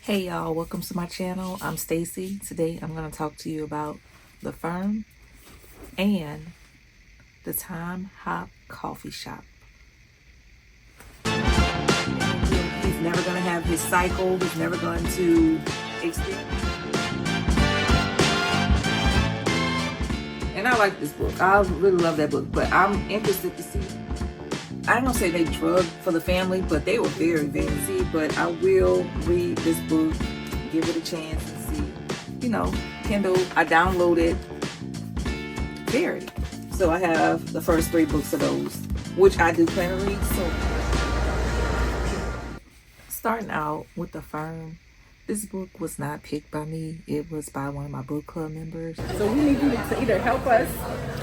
Hey y'all, welcome to my channel. I'm Stacy. Today I'm going to talk to you about the firm and the Timehop Coffee Shop. He's never going to have his cycle. He's never going to experience. And I like this book. I really love that book, but I'm interested to see. I ain't gonna say they drugged for the family, but they were very fancy. But I will read this book, give it a chance and see. Kindle, I downloaded Very. So I have the first 3 books of those, which I do plan to read. So starting out with The Firm, this book was not picked by me. It was by one of my book club members. So we need you to either help us.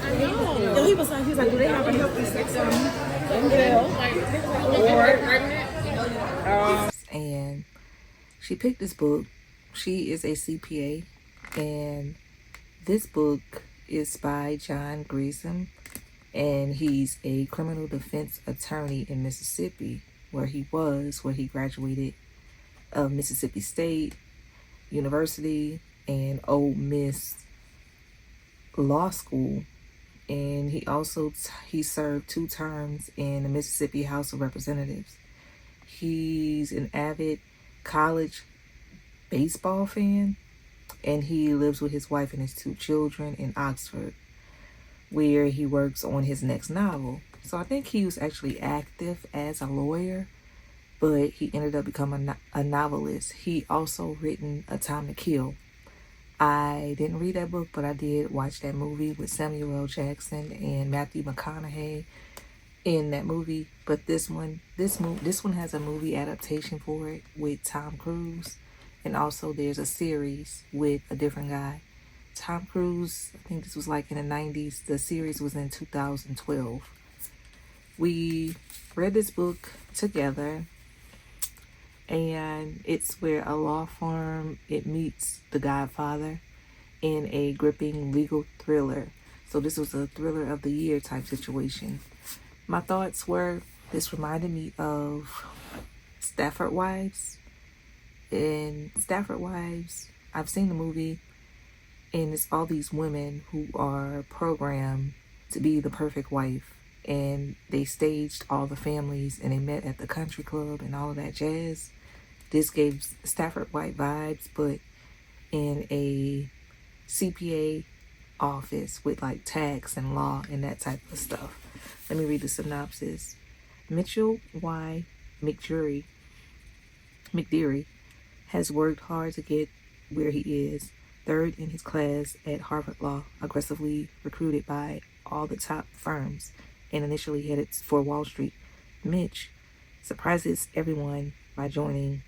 I know. He was like, do they have a healthy sex and she picked this book. She is a CPA, and this book is by John Grisham, and he's a criminal defense attorney in Mississippi, where he graduated of Mississippi State University and Ole Miss Law School. And he also he served 2 terms in the Mississippi House of Representatives. He's an avid college baseball fan, and he lives with his wife and his 2 children in Oxford, where he works on his next novel. So I think he was actually active as a lawyer, but he ended up becoming a novelist. He also written A Time to Kill. I didn't read that book, but I did watch that movie with Samuel L. Jackson and Matthew McConaughey in that movie. But this one has a movie adaptation for it with Tom Cruise, and also there's a series with a different guy. Tom Cruise, I think this was like in the 90s. The series was in 2012. We read this book together, and it's where a law firm, it meets The Godfather in a gripping legal thriller. So this was a thriller of the year type situation. My thoughts were, this reminded me of Stepford Wives. In Stepford Wives, I've seen the movie, and it's all these women who are programmed to be the perfect wife, and they staged all the families, and they met at the country club and all of that jazz. This gave Stepford Wives vibes, but in a CPA office with like tax and law and that type of stuff. Let me read the synopsis. Mitchell Y. McDeary has worked hard to get where he is, 3rd in his class at Harvard Law, aggressively recruited by all the top firms, and initially headed for Wall Street. Mitch surprises everyone by joining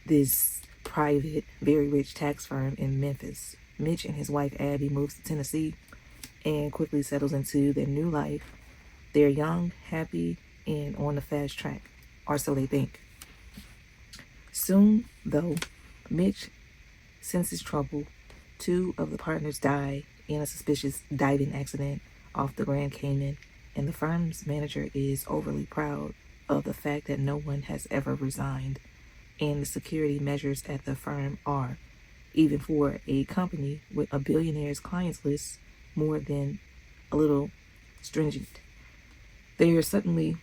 this private, very rich tax firm in Memphis. Mitch and his wife Abby moves to Tennessee and quickly settles into their new life. They're young, happy, and on the fast track, or so they think. Soon, though, Mitch senses trouble. 2 of the partners die in a suspicious diving accident off the Grand Cayman, and the firm's manager is overly proud of the fact that no one has ever resigned, and the security measures at the firm are, even for a company with a billionaire's clients list, more than a little stringent. There suddenly,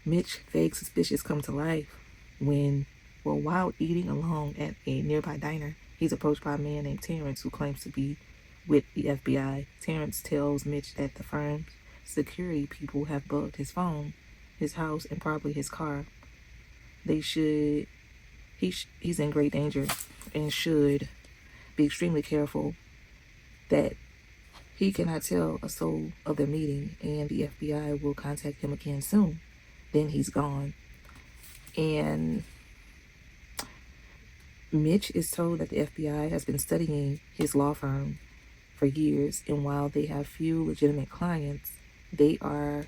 Mitch's vague suspicions come to life when, while eating alone at a nearby diner, he's approached by a man named Terrence who claims to be with the FBI. Terrence tells Mitch that the firm's security people have bugged his phone, his house, and probably his car. He's in great danger and should be extremely careful that he cannot tell a soul of their meeting, and the FBI will contact him again soon. Then he's gone. And Mitch is told that the FBI has been studying his law firm for years, and while they have few legitimate clients, they are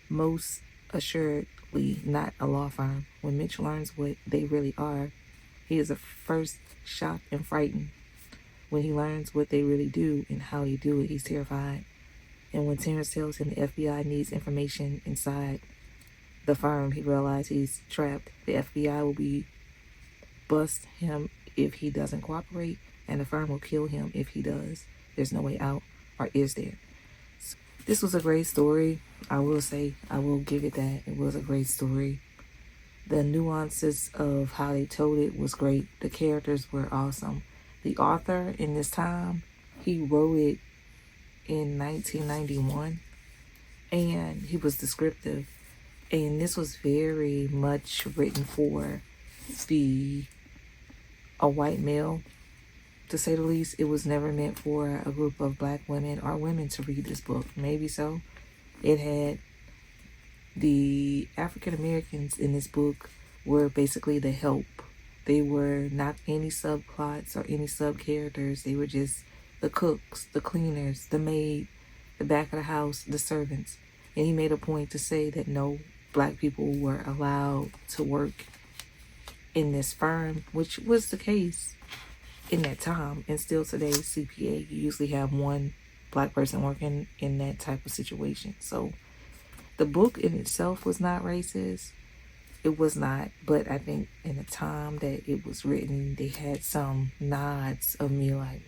most assuredly not a law firm. When Mitch learns what they really are, he is at first shocked and frightened. When he learns what they really do and how they do it, he's terrified. And when Terrence tells him the FBI needs information inside the firm, he realizes he's trapped. The FBI will be bust him if he doesn't cooperate, and the firm will kill him if he does. There's no way out, or is there? So, this was a great story. I will say, I will give it that. It was a great story. The nuances of how they told it was great. The characters were awesome. The author in this time, he wrote it in 1991, and he was descriptive. And this was very much written for a white male, to say the least. It was never meant for a group of black women or women to read this book. Maybe so. It had the African Americans in this book were basically the help. They were not any subplots or any sub characters. They were just the cooks, the cleaners, the maid, the back of the house, the servants. And he made a point to say that no black people were allowed to work in this firm, which was the case in that time. And still today, CPA, you usually have one black person working in that type of situation. So the book in itself was not racist. It was not, but I think in the time that it was written, they had some nods of me like,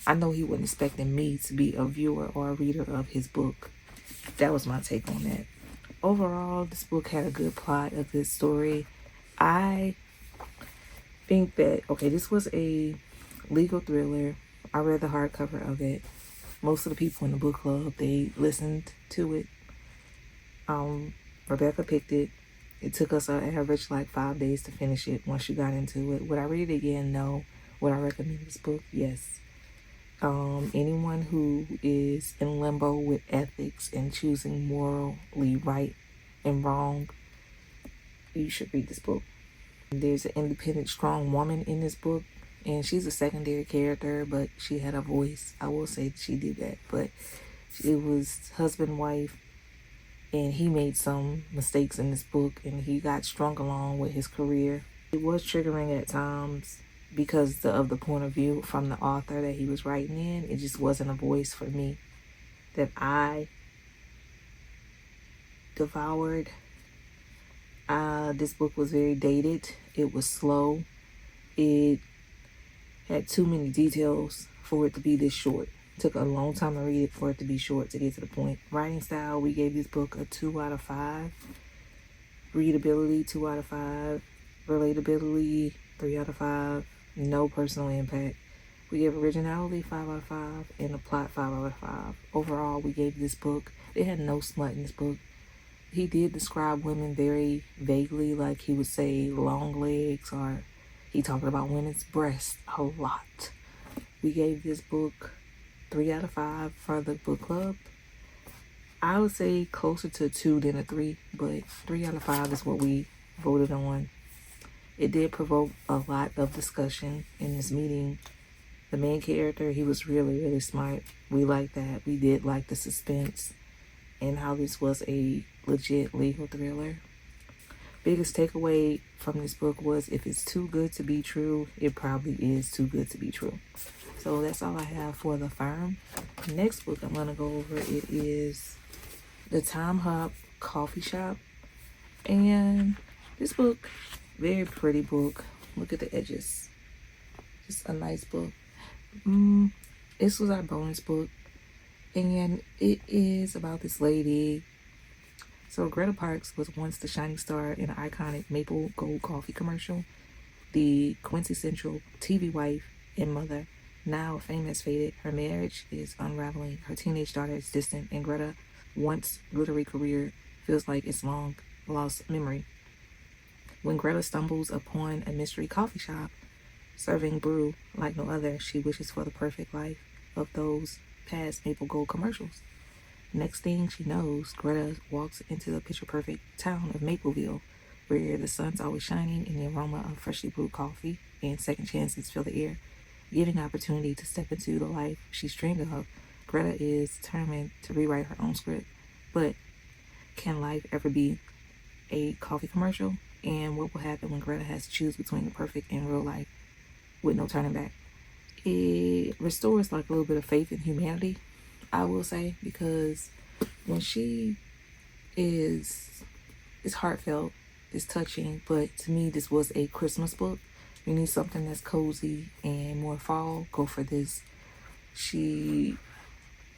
I know he wasn't expecting me to be a viewer or a reader of his book. That was my take on that. Overall, this book had a good plot, a good story. I think that, okay, this was a legal thriller. I read the hardcover of it. Most of the people in the book club, they listened to it. Rebecca picked it. It took us an average like 5 days to finish it once you got into it. Would I read it again? No. Would I recommend this book? Yes. Anyone who is in limbo with ethics and choosing morally right and wrong, you should read this book. There's an independent, strong woman in this book, and she's a secondary character, but she had a voice. I will say she did that, but it was husband, wife, and he made some mistakes in this book, and he got strung along with his career. It was triggering at times because of the point of view from the author that he was writing in. It just wasn't a voice for me that I devoured. This book was very dated. It was slow. It had too many details for it to be this short. It took a long time to read it for it to be short, to get to the point. Writing style, we gave this book a 2 out of 5. Readability, 2 out of 5. Relatability, 3 out of 5. No personal impact. We gave originality 5 out of 5 and the plot 5 out of 5. Overall, we gave this book, it had no smut in this book. He did describe women very vaguely, like he would say long legs, or he talked about women's breasts a lot. We gave this book 3 out of 5 for the book club. I would say closer to 2 than a 3, but 3 out of 5 is what we voted on. It did provoke a lot of discussion in this meeting. The main character, he was really, really smart. We liked that. We did like the suspense and how this was a legit legal thriller. Biggest takeaway from this book was, if it's too good to be true, it probably is too good to be true. So that's all I have for The Firm. The next book I'm going to go over, it is The Timehop Coffee Shop. And this book, very pretty book. Look at the edges. Just a nice book. This was our bonus book. And it is about this lady. So Greta Parks was once the shining star in an iconic Maple Gold coffee commercial. The quintessential TV wife and mother. Now fame has faded. Her marriage is unraveling. Her teenage daughter is distant. And Greta's once glittery career feels like it's long lost memory. When Greta stumbles upon a mystery coffee shop serving brew like no other, she wishes for the perfect life of those past Maple Gold commercials. Next thing she knows, Greta walks into the picture-perfect town of Mapleville, where the sun's always shining and the aroma of freshly brewed coffee and second chances fill the air, giving opportunity to step into the life she's dreamed of. Greta is determined to rewrite her own script, but can life ever be a coffee commercial? And what will happen when Greta has to choose between the perfect and real life with no turning back? It restores like a little bit of faith in humanity, I will say, because when she is, it's heartfelt. it's touching, but to me, this was a Christmas book. You need something that's cozy and more fall, go for this. She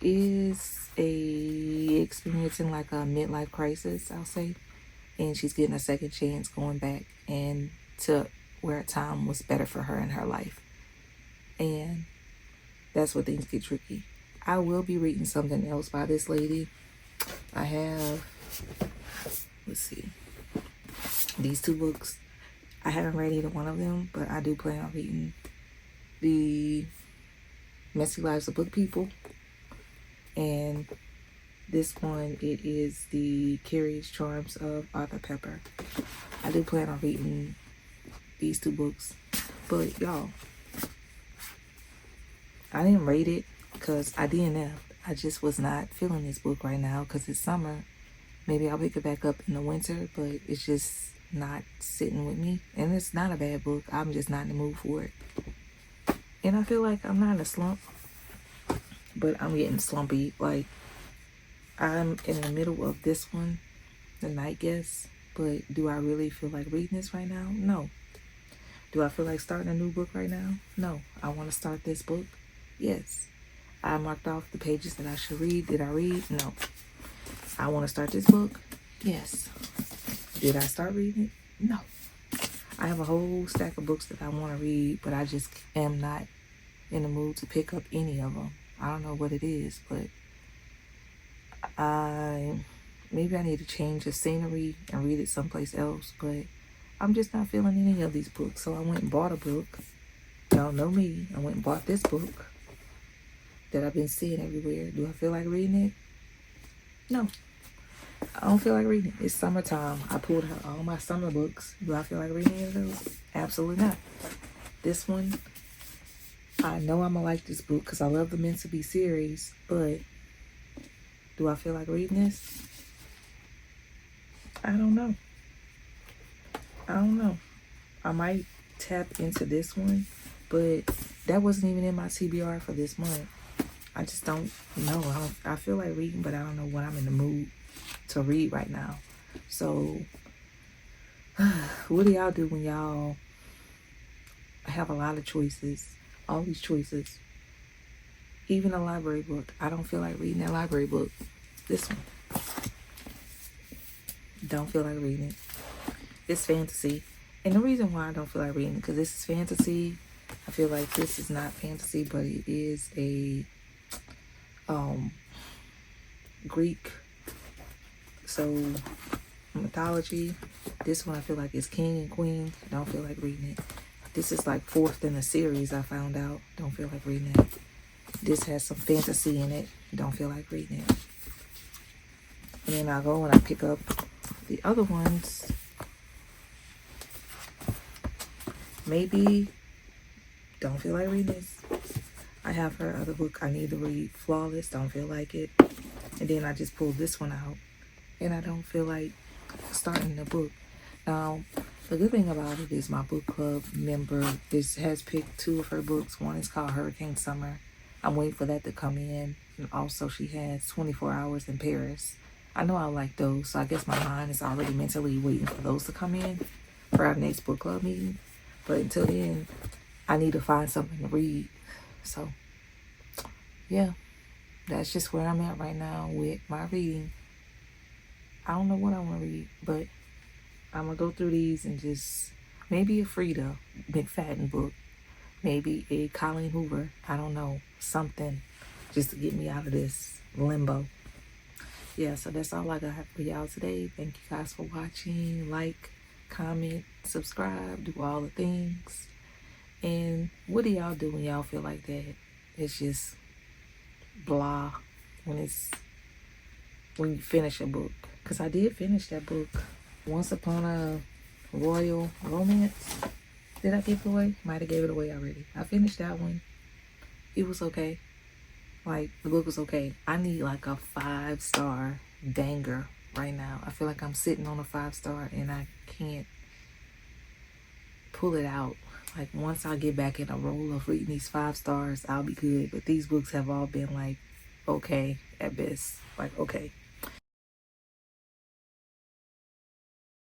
is experiencing like a midlife crisis, I'll say, and she's getting a second chance going back and to where a time was better for her in her life. And that's where things get tricky. I will be reading something else by this lady. I have, let's see, these 2 books. I haven't read either one of them, but I do plan on reading The Messy Lives of Book People. And this one, it is The Curious Charms of Arthur Pepper. I do plan on reading these 2 books. But y'all, I didn't rate it because I DNF'd. I just was not feeling this book right now because it's summer. Maybe I'll pick it back up in the winter, but it's just not sitting with me. And it's not a bad book. I'm just not in the mood for it. And I feel like I'm not in a slump, but I'm getting slumpy. Like, I'm in the middle of this one, The Night Guest, but do I really feel like reading this right now? No. Do I feel like starting a new book right now? No. I want to start this book? Yes. I marked off the pages that I should read. Did I read? No. I want to start this book? Yes. Did I start reading it? No. I have a whole stack of books that I want to read, but I just am not in the mood to pick up any of them. I don't know what it is, but maybe I need to change the scenery and read it someplace else, but I'm just not feeling any of these books. So I went and bought a book. Y'all know me. I went and bought this book that I've been seeing everywhere. Do I feel like reading it? No. I don't feel like reading it. It's summertime. I pulled out all my summer books. Do I feel like reading any of those? Absolutely not. This one, I know I'm going to like this book because I love the Meant to Be series, but do I feel like reading this? I don't know. I might tap into this one, but that wasn't even in my TBR for this month. I just don't know. I feel like reading, but I don't know what I'm in the mood to read right now. So, what do y'all do when y'all have a lot of choices? All these choices. Even a library book. I don't feel like reading that library book. This one. Don't feel like reading it. It's fantasy. And the reason why I don't feel like reading it, because this is fantasy. I feel like this is not fantasy, but it is a Greek, so mythology. This one I feel like is king and queen. Don't feel like reading it. This is like 4th in a series, I found out. Don't feel like reading it. This has some fantasy in it. Don't feel like reading it. And then I go and I pick up the other ones. Maybe don't feel like reading this. I have her other book I need to read, Flawless. Don't feel like it. And then I just pulled this one out. And I don't feel like starting the book. Now, the good thing about it is my book club member has picked 2 of her books. One is called Hurricane Summer. I'm waiting for that to come in. And also she has 24 Hours in Paris. I know I like those, so I guess my mind is already mentally waiting for those to come in for our next book club meeting. But until then, I need to find something to read. So, yeah, that's just where I'm at right now with my reading. I don't know what I want to read, but I'm going to go through these and just maybe a Frida McFadden book, maybe a Colleen Hoover, I don't know, something just to get me out of this limbo. Yeah, so that's all I got for y'all today. Thank you guys for watching. Like, comment, subscribe, do all the things. And what do y'all do when y'all feel like that? It's just blah when you finish a book. Because I did finish that book, Once Upon a Royal Romance. Did I give it away? Might have gave it away already. I finished that one. It was okay. Like, the book was okay. I need like a 5-star banger right now. I feel like I'm sitting on a 5-star and I can't pull it out. Like, once I get back in a roll of reading these 5 stars, I'll be good. But these books have all been like, okay, at best. Like, okay.